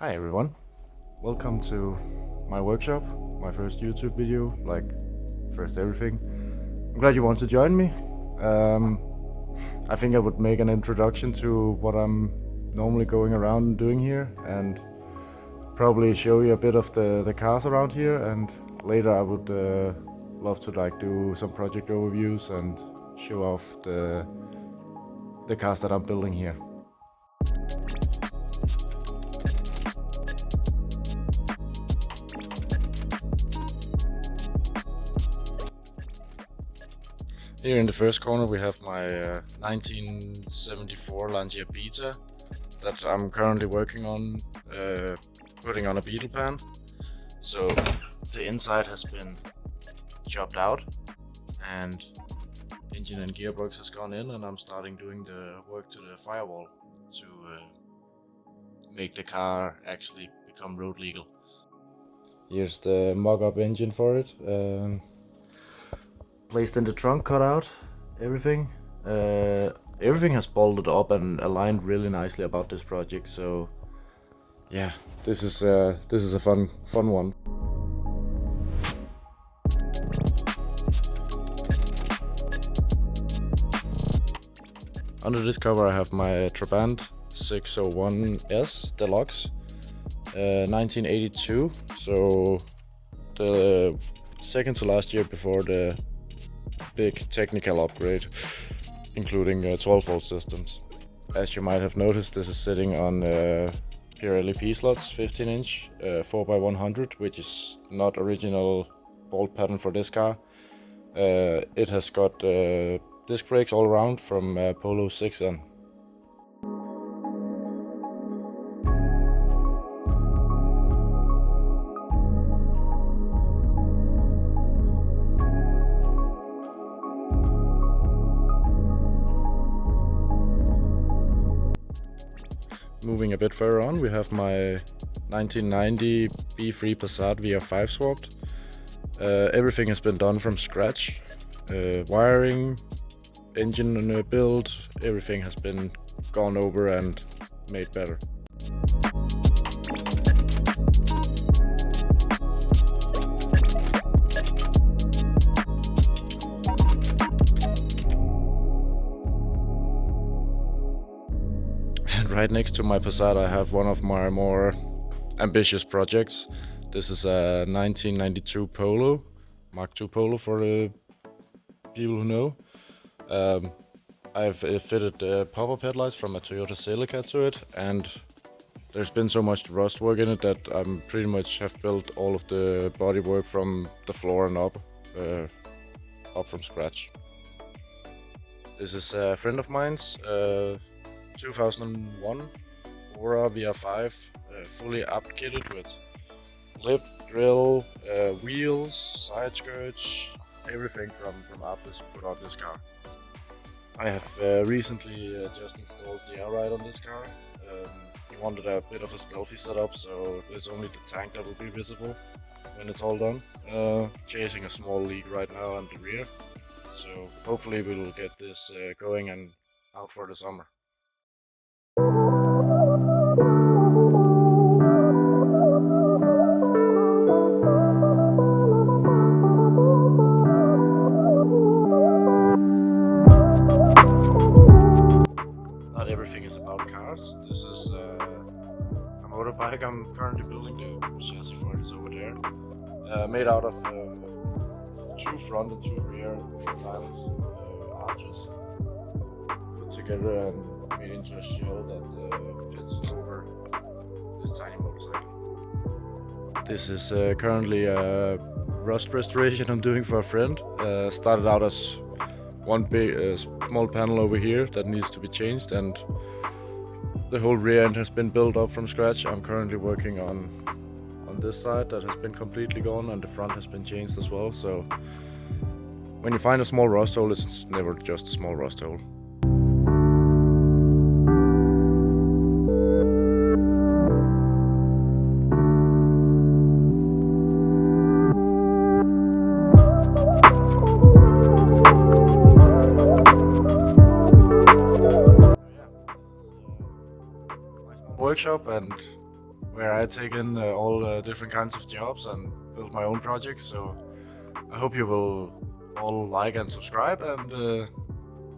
Hi everyone, welcome to my workshop, my first YouTube video, like first everything. I'm glad you want to join me. Um, I think I would make an introduction to what I'm normally going around doing here and probably show you a bit of the cars around here, and later I would love to do some project overviews and show off the cars that I'm building here. Here in the first corner we have my 1974 Lancia Beta that I'm currently working on putting on a beetle pan. So the inside has been chopped out and engine and gearbox has gone in, and I'm starting doing the work to the firewall to make the car actually become road legal. Here's the mock-up engine for it. Placed in the trunk, cut out everything. Everything has bolted up and aligned really nicely about this project. So yeah, this is a fun one. Under this cover I have my Trabant 601S Deluxe, 1982. So the second to last year before the big technical upgrade, including 12-volt systems. As you might have noticed, this is sitting on PRLEP slots, 15-inch, 4x100, which is not original bolt pattern for this car. It has got disc brakes all around from Polo 6N. Moving a bit further on, we have my 1990 B3 Passat VR5 swapped. Everything has been done from scratch. Wiring, engine build, everything has been gone over and made better. And right next to my Passat I have one of my more ambitious projects. This is a 1992 Polo, Mark II Polo for the people who know. I've fitted pop-up headlights from a Toyota Celica to it, and there's been so much rust work in it that I'm pretty much have built all of the bodywork from the floor and up from scratch. This is a friend of mine's 2001 Aura VR5, fully upkitted with lip, grill, wheels, side skirts, everything from Atlas put on this car. I have recently just installed the air ride on this car. He wanted a bit of a stealthy setup, so there's only the tank that will be visible when it's all done. Chasing a small leak right now on the rear, so hopefully we will get this going and out for the summer. Not everything is about cars. This is a motorbike I'm currently building. The chassis for it is over there. Made out of 2 front and 2 rear Trabant arches put together and made into a shell that fits over this tiny motorcycle. This is currently a rust restoration I'm doing for a friend. Started out as one big small panel over here that needs to be changed, and the whole rear end has been built up from scratch. I'm currently working on this side that has been completely gone, and the front has been changed as well. So when you find a small rust hole, it's never just a small rust hole. Workshop, and where I take in all different kinds of jobs and build my own projects. So I hope you will all like and subscribe, and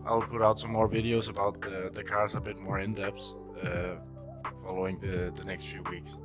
I'll put out some more videos about the cars a bit more in depth following the next few weeks.